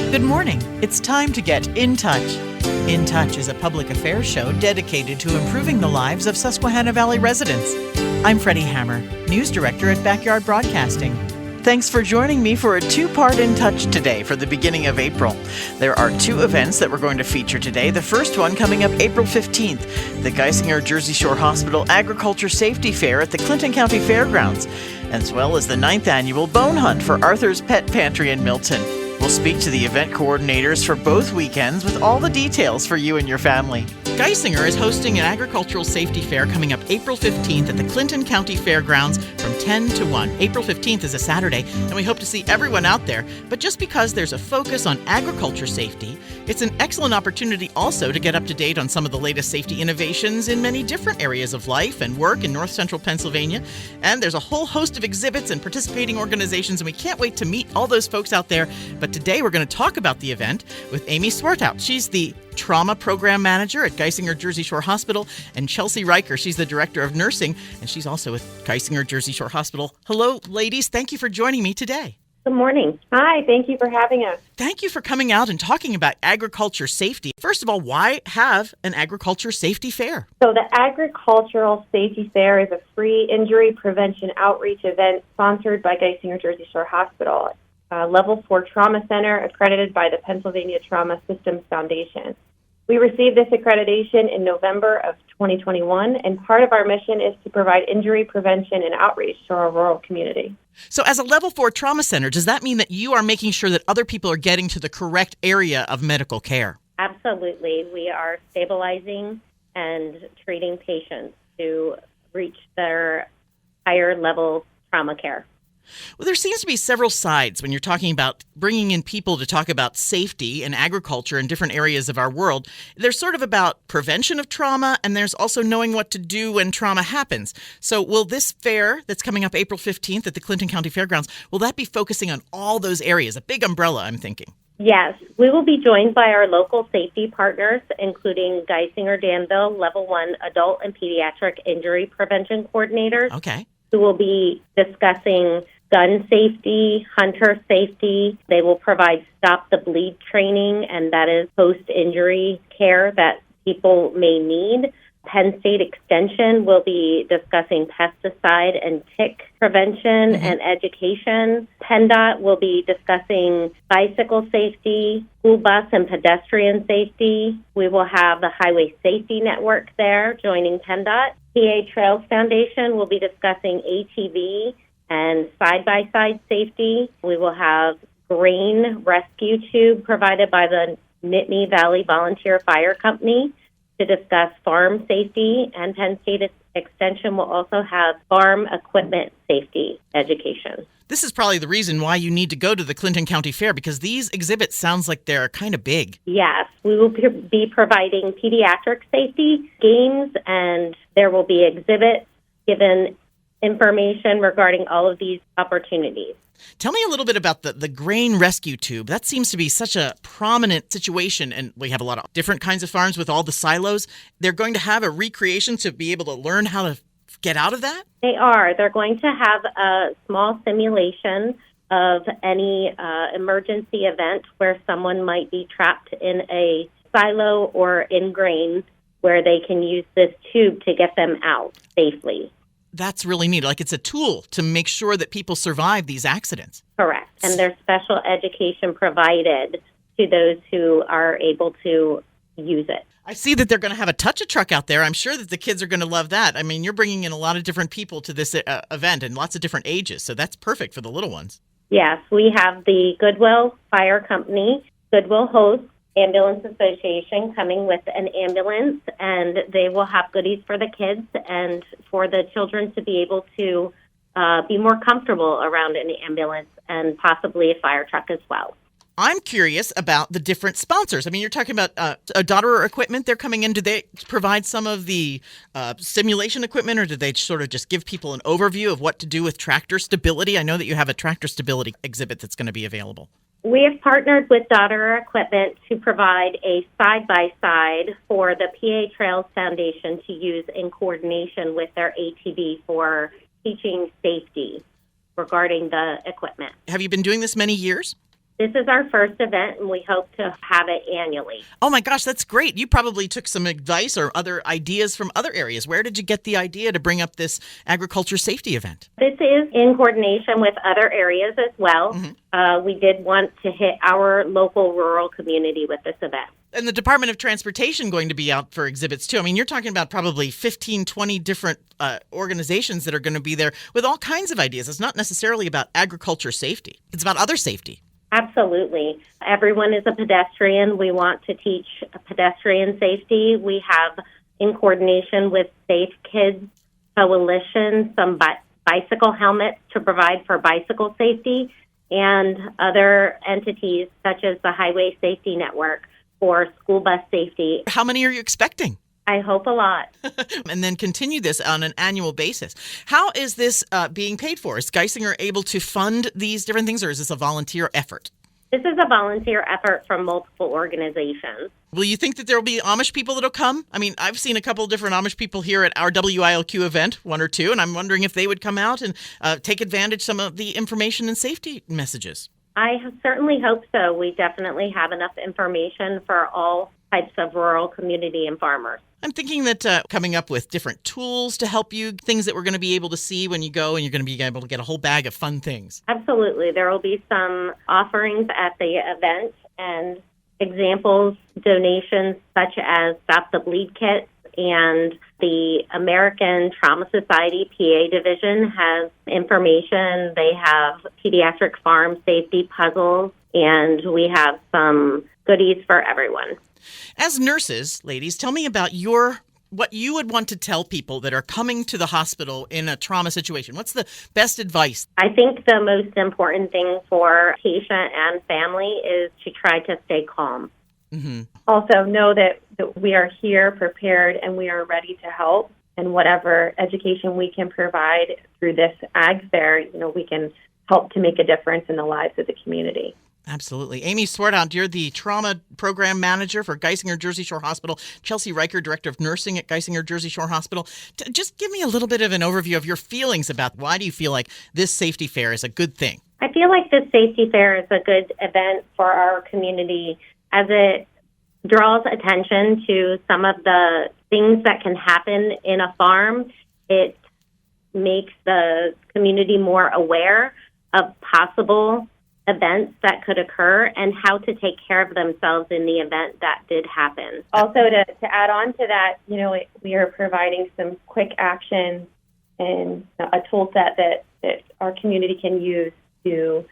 Good morning. It's time to get in touch. In Touch is a public affairs show dedicated to improving the lives of Susquehanna Valley residents. I'm Freddi Hammer, News Director at Backyard Broadcasting. Thanks for joining me for a two-part In Touch today for the beginning of April. There are two events that we're going to feature today. The first one coming up April 15th, the Geisinger Jersey Shore Hospital Agriculture Safety Fair at the Clinton County Fairgrounds, as well as the 9th annual Bone Hunt for Arthur's Pet Pantry in Milton. We'll speak to the event coordinators for both weekends with all the details for you and your family. Geisinger is hosting an agricultural safety fair coming up April 15th at the Clinton County Fairgrounds from 10 to 1. April 15th is a Saturday, and we hope to see everyone out there. But just because there's a focus on agriculture safety, it's an excellent opportunity also to get up to date on some of the latest safety innovations in many different areas of life and work in north central Pennsylvania. And there's a whole host of exhibits and participating organizations, and we can't wait to meet all those folks out there. But today we're going to talk about the event with Amy Swartout. She's the Trauma Program Manager at Geisinger Jersey Shore Hospital, and Chelsea Riker. She's the Director of Nursing, and she's also with Geisinger Jersey Shore Hospital. Hello, ladies. Thank you for joining me today. Good morning. Hi, thank you for having us. Thank you for coming out and talking about agriculture safety. First of all, why have an agriculture safety fair? So the Agricultural Safety Fair is a free injury prevention outreach event sponsored by Geisinger Jersey Shore Hospital, a Level 4 trauma center accredited by the Pennsylvania Trauma Systems Foundation. We received this accreditation in November of 2021, and part of our mission is to provide injury prevention and outreach to our rural community. So as a Level 4 trauma center, does that mean that you are making sure that other people are getting to the correct area of medical care? Absolutely. We are stabilizing and treating patients to reach their higher level trauma care. Well, there seems to be several sides when you're talking about bringing in people to talk about safety and agriculture in different areas of our world. There's sort of about prevention of trauma, and there's also knowing what to do when trauma happens. So will this fair that's coming up April 15th at the Clinton County Fairgrounds, will that be focusing on all those areas? A big umbrella, I'm thinking. Yes, we will be joined by our local safety partners, including Geisinger Danville Level 1 Adult and Pediatric Injury Prevention Coordinators. Okay. Who will be discussing gun safety, hunter safety. They will provide stop the bleed training, and that is post-injury care that people may need. Penn State Extension will be discussing pesticide and tick prevention and education. PennDOT will be discussing bicycle safety, school bus and pedestrian safety. We will have the Highway Safety Network there joining PennDOT. PA Trails Foundation will be discussing ATV and side-by-side safety. We will have grain rescue tube provided by the Nittany Valley Volunteer Fire Company to discuss farm safety, and Penn State Extension will also have farm equipment safety education. This is probably the reason why you need to go to the Clinton County Fair, because these exhibits sounds like they're kind of big. Yes, we will be providing pediatric safety games, and there will be exhibits given information regarding all of these opportunities. Tell me a little bit about the grain rescue tube. That seems to be such a prominent situation, and we have a lot of different kinds of farms with all the silos. They're going to have a recreation to be able to learn how to get out of that? They are. They're going to have a small simulation of any emergency event where someone might be trapped in a silo or in grain, where they can use this tube to get them out safely. That's really neat. Like, it's a tool to make sure that people survive these accidents. Correct. And there's special education provided to those who are able to use it. I see that they're going to have a touch-a-truck out there. I'm sure that the kids are going to love that. I mean, you're bringing in a lot of different people to this event and lots of different ages, so that's perfect for the little ones. Yes, we have the Goodwill Fire Company, Goodwill Host Ambulance Association coming with an ambulance, and they will have goodies for the kids and for the children to be able to be more comfortable around an ambulance and possibly a fire truck as well. I'm curious about the different sponsors. I mean, you're talking about a Dotterer equipment. They're coming in. Do they provide some of the simulation equipment, or do they sort of just give people an overview of what to do with tractor stability? I know that you have a tractor stability exhibit that's going to be available. We have partnered with Dotterer Equipment to provide a side-by-side for the PA Trails Foundation to use in coordination with their ATV for teaching safety regarding the equipment. Have you been doing this many years? This is our first event, and we hope to have it annually. Oh my gosh, that's great. You probably took some advice or other ideas from other areas. Where did you get the idea to bring up this agriculture safety event? This is in coordination with other areas as well. We did want to hit our local rural community with this event. And the Department of Transportation going to be out for exhibits too. I mean, you're talking about probably 15, 20 different organizations that are going to be there with all kinds of ideas. It's not necessarily about agriculture safety. It's about other safety. Absolutely. Everyone is a pedestrian. We want to teach pedestrian safety. We have, in coordination with Safe Kids Coalition, some bicycle helmets to provide for bicycle safety, and other entities such as the Highway Safety Network for school bus safety. How many are you expecting? I hope a lot. And then continue this on an annual basis. How is this being paid for? Is Geisinger able to fund these different things, or is this a volunteer effort? This is a volunteer effort from multiple organizations. Will you think that there will be Amish people that will come? I mean, I've seen a couple of different Amish people here at our WILQ event, one or two, and I'm wondering if they would come out and take advantage of some of the information and safety messages. I certainly hope so. We definitely have enough information for all types of rural community and farmers. I'm thinking that coming up with different tools to help you, things that we're going to be able to see when you go, and you're going to be able to get a whole bag of fun things. Absolutely. There will be some offerings at the event and examples, donations such as Stop the Bleed kits, and the American Trauma Society PA division has information. They have pediatric farm safety puzzles, and we have some goodies for everyone. As nurses, ladies, tell me about what you would want to tell people that are coming to the hospital in a trauma situation. What's the best advice? I think the most important thing for patient and family is to try to stay calm. Mm-hmm. Also, know that we are here prepared and we are ready to help. And whatever education we can provide through this ag fair, we can help to make a difference in the lives of the community. Absolutely. Amy Swartout, you're the trauma program manager for Geisinger Jersey Shore Hospital. Chelsea Riker, director of nursing at Geisinger Jersey Shore Hospital. Just give me a little bit of an overview of your feelings about why do you feel like this safety fair is a good thing? I feel like this safety fair is a good event for our community as it draws attention to some of the things that can happen in a farm. It makes the community more aware of possible events that could occur and how to take care of themselves in the event that did happen. Also, to add on to that, we are providing some quick action and a tool set that our community can use to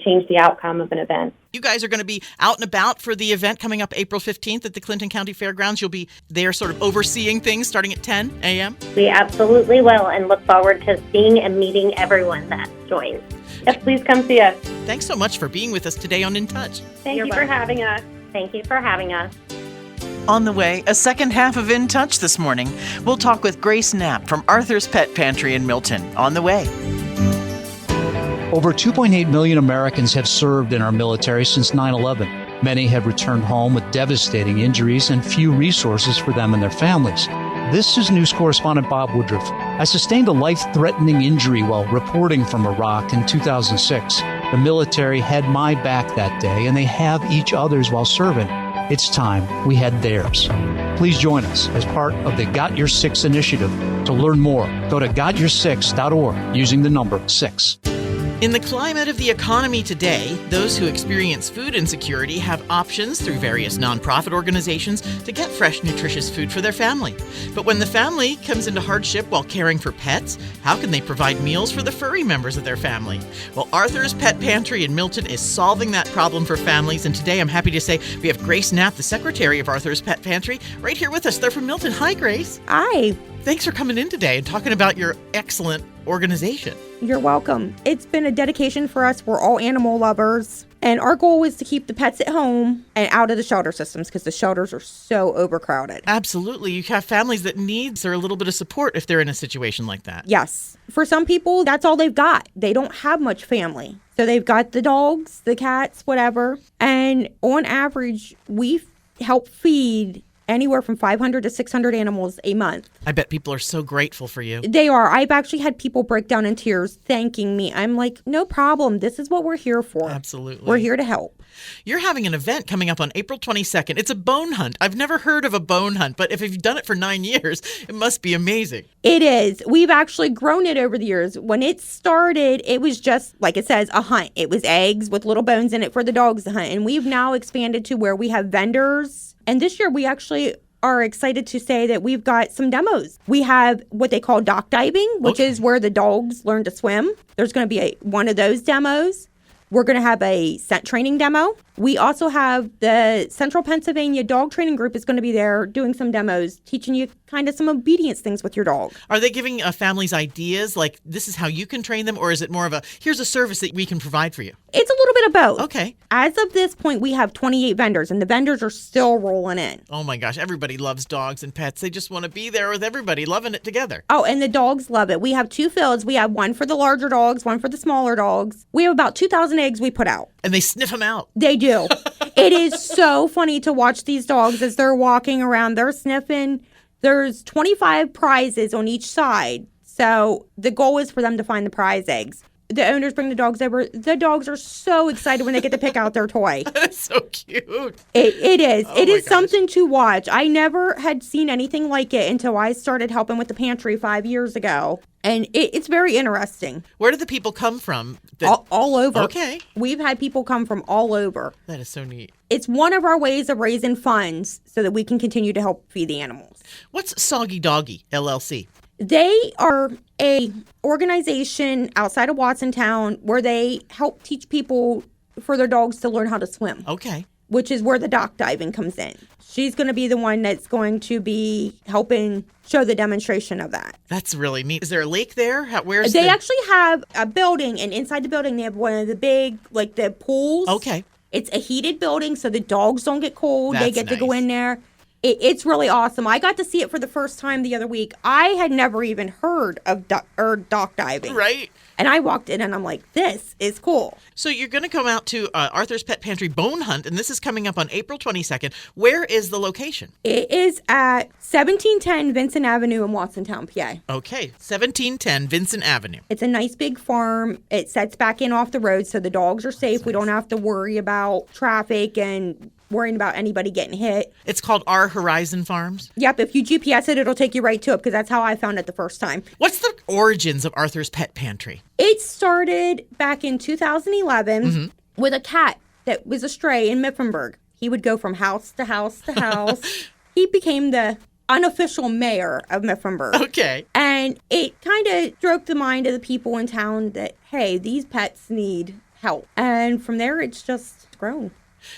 change the outcome of an event. You guys are going to be out and about for the event coming up April 15th at the Clinton County Fairgrounds. You'll be there sort of overseeing things starting at 10 a.m.? We absolutely will, and look forward to seeing and meeting everyone that joins. Yes, please come see us. Thanks so much for being with us today on In Touch. Thank You're you for welcome. having us. Thank you for having us. On the way, a second half of In Touch this morning. We'll talk with Grace Knapp from Arthur's Pet Pantry in Milton. On the way. Over 2.8 million Americans have served in our military since 9/11. Many have returned home with devastating injuries and few resources for them and their families. This is news correspondent Bob Woodruff. I sustained a life-threatening injury while reporting from Iraq in 2006. The military had my back that day, and they have each other's while serving. It's time we had theirs. Please join us as part of the Got Your Six initiative. To learn more, go to gotyour6.org using the number 6. In the climate of the economy today, those who experience food insecurity have options through various nonprofit organizations to get fresh, nutritious food for their family. But when the family comes into hardship while caring for pets, how can they provide meals for the furry members of their family? Well, Arthur's Pet Pantry in Milton is solving that problem for families, and today I'm happy to say we have Grace Knapp, the secretary of Arthur's Pet Pantry, right here with us. They're from Milton. Hi, Grace. Hi. Thanks for coming in today and talking about your excellent organization. You're welcome. It's been a dedication for us. We're all animal lovers. And our goal is to keep the pets at home and out of the shelter systems because the shelters are so overcrowded. Absolutely. You have families that need a little bit of support if they're in a situation like that. Yes. For some people, that's all they've got. They don't have much family. So they've got the dogs, the cats, whatever. And on average, we help feed anywhere from 500 to 600 animals a month. I bet people are so grateful for you. They are. I've actually had people break down in tears thanking me. I'm like, no problem. This is what we're here for. Absolutely. We're here to help. You're having an event coming up on April 22nd. It's a bone hunt. I've never heard of a bone hunt, but if you've done it for 9 years, it must be amazing. It is. We've actually grown it over the years. When it started, it was just, like it says, a hunt. It was eggs with little bones in it for the dogs to hunt. And we've now expanded to where we have vendors. And this year, we actually are excited to say that we've got some demos. We have what they call dock diving, which is where the dogs learn to swim. There's going to be one of those demos. We're going to have a scent training demo. We also have the Central Pennsylvania Dog Training Group is going to be there doing some demos, teaching you kind of some obedience things with your dog. Are they giving families ideas like this is how you can train them, or is it more of a here's a service that we can provide for you? It's a little bit of both. Okay. As of this point, we have 28 vendors, and the vendors are still rolling in. Oh my gosh, everybody loves dogs and pets. They just want to be there with everybody, loving it together. Oh, and the dogs love it. We have 2 fields. We have one for the larger dogs, one for the smaller dogs. We have about 2,000 eggs we put out. And they sniff them out. They do. It is so funny to watch these dogs as they're walking around. They're sniffing. There's 25 prizes on each side. So the goal is for them to find the prize eggs. The owners bring the dogs over. The dogs are so excited when they get to pick out their toy. That's so cute. It is. Oh it is gosh. something to watch. I never had seen anything like it until I started helping with the Pantry 5 years ago. And it's very interesting. Where do the people come from? All over. Okay. We've had people come from all over. That is so neat. It's one of our ways of raising funds so that we can continue to help feed the animals. What's Soggy Doggy, LLC? They are a organization outside of Watsontown where they help teach people for their dogs to learn how to swim. Okay. Which is where the dock diving comes in. She's going to be the one that's going to be helping show the demonstration of that. That's really neat. Is there a lake there? They actually have a building, and inside the building they have one of the big, like the pools. Okay. It's a heated building, so the dogs don't get cold. They That's get to go nice. in there. It's really awesome. I got to see it for the first time the other week. I had never even heard of dock diving. Right. And I walked in and I'm like, this is cool. So you're going to come out to Arthur's Pet Pantry Bone Hunt, and this is coming up on April 22nd. Where is the location? It is at 1710 Vincent Avenue in Watsontown, PA. Okay, 1710 Vincent Avenue. It's a nice big farm. It sets back in off the road so the dogs are safe. That's We don't nice. have to worry about traffic and worrying about anybody getting hit. It's called Our Horizon Farms. Yep, if you GPS it, it'll take you right to it because that's how I found it the first time. What's the origins of Arthur's Pet Pantry? It started back in 2011 with a cat that was a stray in Mifflinburg. He would go from house to house to house. He became the unofficial mayor of Mifflinburg. Okay. And it kind of stroked the mind of the people in town that, hey, these pets need help. And from there, it's just grown.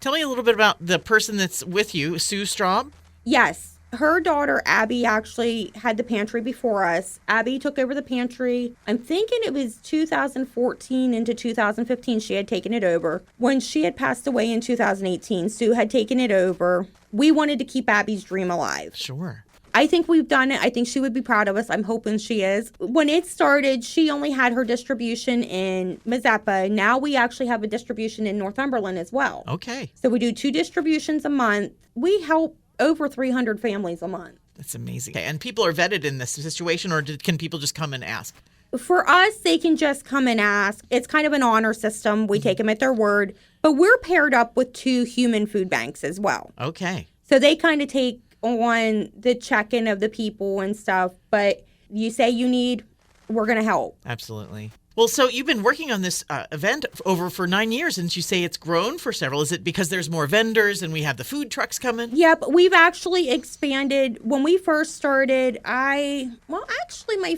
Tell me a little bit about the person that's with you, Sue Straub. Yes. Her daughter, Abby, actually had the pantry before us. Abby took over the pantry. I'm thinking it was 2014 into 2015 she had taken it over. When she had passed away in 2018, Sue had taken it over. We wanted to keep Abby's dream alive. Sure. I think we've done it. I think she would be proud of us. I'm hoping she is. When it started, she only had her distribution in Mazeppa. Now we actually have a distribution in Northumberland as well. Okay. So we do 2 distributions a month. We help over 300 families a month. That's amazing. Okay. And people are vetted in this situation, or can people just come and ask? For us, they can just come and ask. It's kind of an honor system. We take them at their word. But we're paired up with 2 human food banks as well. Okay. So they kind of take on the check-in of the people and stuff. But you say you need, we're going to help. Absolutely. Well, so you've been working on this event for 9 years, and you say it's grown for several. Is it because there's more vendors and we have the food trucks coming? Yep, we've actually expanded. When we first started, my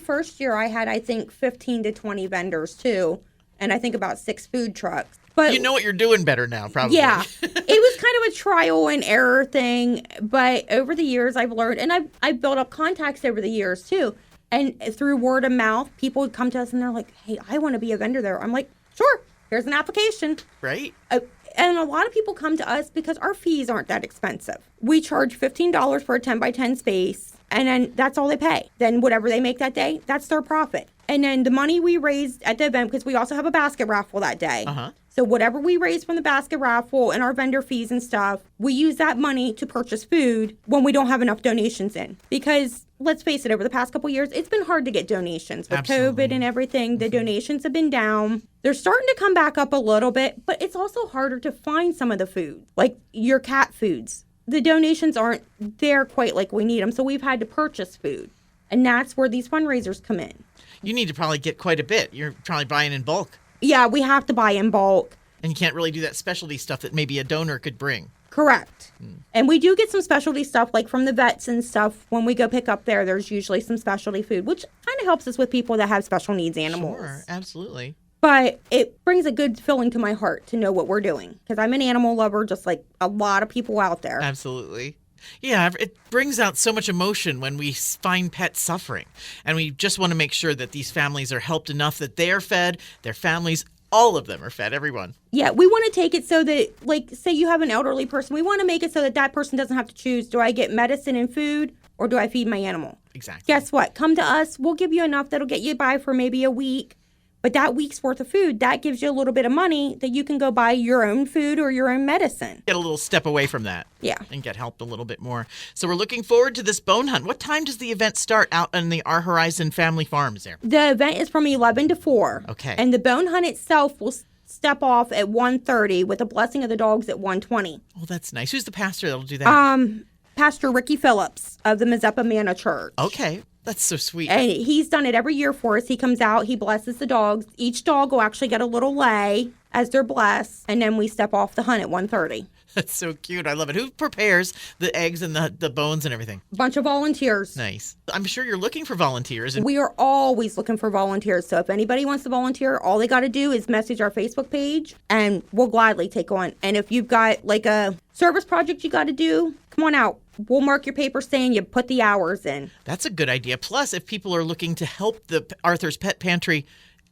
first year I had, I think, 15 to 20 vendors too, and I think about 6 food trucks. But You know what you're doing better now, probably. yeah, it was kind of a trial and error thing. But over the years, I've learned, and I've built up contacts over the years too. And through word of mouth, people would come to us and they're like, hey, I want to be a vendor there. I'm like, sure, here's an application. Right? And a lot of people come to us because our fees aren't that expensive. We charge $15 for a 10 by 10 space, and then that's all they pay. Then whatever they make that day, that's their profit. And then the money we raise at the event, because we also have a basket raffle that day. Uh-huh. So whatever we raise from the basket raffle and our vendor fees and stuff, we use that money to purchase food when we don't have enough donations in. Because let's face it, over the past couple years, it's been hard to get donations with COVID and everything. The donations have been down. They're starting to come back up a little bit, but it's also harder to find some of the food, like your cat foods. The donations aren't there quite like we need them, so we've had to purchase food. And that's where these fundraisers come in. You need to probably get quite a bit. You're probably buying in bulk. Yeah, we have to buy in bulk. And you can't really do that specialty stuff that maybe a donor could bring. Correct. And we do get some specialty stuff, like from the vets and stuff. When we go pick up there, there's usually some specialty food, which kind of helps us with people that have special needs animals. Sure, absolutely. But it brings a good feeling to my heart to know what we're doing, because I'm an animal lover, just like a lot of people out there. Absolutely. Yeah, it brings out so much emotion when we find pets suffering. And we just want to make sure that these families are helped enough that they're fed, their families, all of them are fed, everyone. Yeah, we want to take it so that, like, say you have an elderly person, we want to make it so that that person doesn't have to choose, do I get medicine and food or do I feed my animal? Exactly. Guess what? Come to us. We'll give you enough that'll get you by for maybe a week. But that week's worth of food, that gives you a little bit of money that you can go buy your own food or your own medicine. Get a little step away from that. Yeah. And get helped a little bit more. So we're looking forward to this bone hunt. What time does the event start out on the Our Horizon Family Farms there? The event is from 11 to 4. Okay. And the bone hunt itself will step off at 1:30 with a blessing of the dogs at 1:20. Oh, that's nice. Who's the pastor that'll do that? Pastor Ricky Phillips of the Mazeppa Manna Church. Okay. That's so sweet. And he's done it every year for us. He comes out, he blesses the dogs. Each dog will actually get a little lay as they're blessed, and then we step off the hunt at 1:30. That's so cute. I love it. Who prepares the eggs and the bones and everything? A bunch of volunteers. Nice. I'm sure you're looking for volunteers. And we are always looking for volunteers. So if anybody wants to volunteer, all they got to do is message our Facebook page, and we'll gladly take on. And if you've got like a service project you got to do, come on out. We'll mark your paper saying you put the hours in. That's a good idea. Plus, if people are looking to help the Arthur's Pet Pantry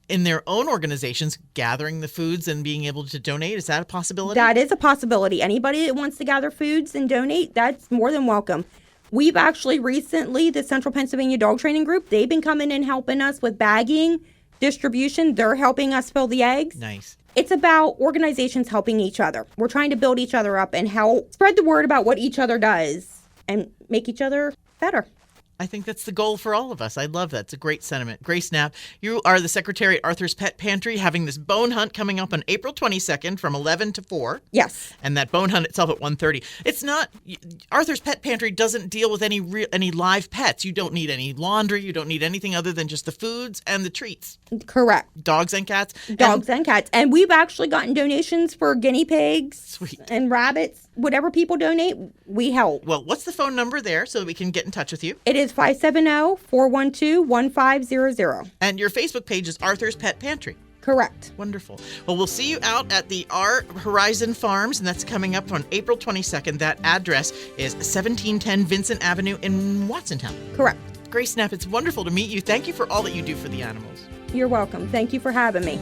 in their own organizations, gathering the foods and being able to donate, is that a possibility? That is a possibility. Anybody that wants to gather foods and donate, that's more than welcome. We've actually recently, the Central Pennsylvania Dog Training Group, they've been coming and helping us with bagging, distribution. They're helping us fill the eggs. Nice. It's about organizations helping each other. We're trying to build each other up and help spread the word about what each other does and make each other better. I think that's the goal for all of us. I love that. It's a great sentiment. Grace Knapp, you are the secretary at Arthur's Pet Pantry, having this bone hunt coming up on April 22nd from 11 to 4. Yes. And that bone hunt itself at 1:30. It's not, Arthur's Pet Pantry doesn't deal with any live pets. You don't need any laundry. You don't need anything other than just the foods and the treats. Correct. Dogs and cats. Dogs and cats. And we've actually gotten donations for guinea pigs. Sweet. And rabbits. Whatever people donate, we help. Well, what's the phone number there so that we can get in touch with you? It is 570-412-1500. And your Facebook page is Arthur's Pet Pantry. Correct. Wonderful. Well, we'll see you out at the Our Horizon Farms, and that's coming up on April 22nd. That address is 1710 Vincent Avenue in Watsontown. Correct. Grace Knapp, it's wonderful to meet you. Thank you for all that you do for the animals. You're welcome. Thank you for having me.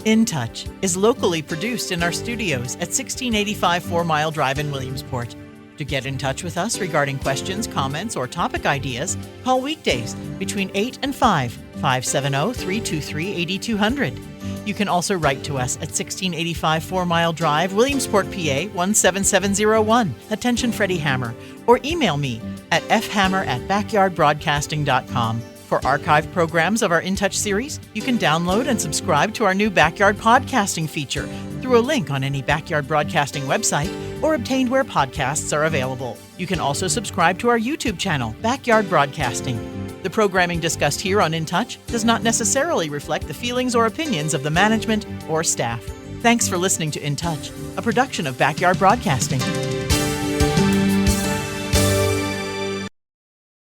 In Touch is locally produced in our studios at 1685 4 Mile Drive in Williamsport. To get in touch with us regarding questions, comments, or topic ideas, call weekdays between 8 and 5, 570-323-8200. You can also write to us at 1685 4 Mile Drive, Williamsport, PA 17701. Attention Freddi Hammer. Or email me at fhammer@backyardbroadcasting.com. For archived programs of our In Touch series, you can download and subscribe to our new Backyard Podcasting feature through a link on any Backyard Broadcasting website or obtained where podcasts are available. You can also subscribe to our YouTube channel, Backyard Broadcasting. The programming discussed here on In Touch does not necessarily reflect the feelings or opinions of the management or staff. Thanks for listening to In Touch, a production of Backyard Broadcasting.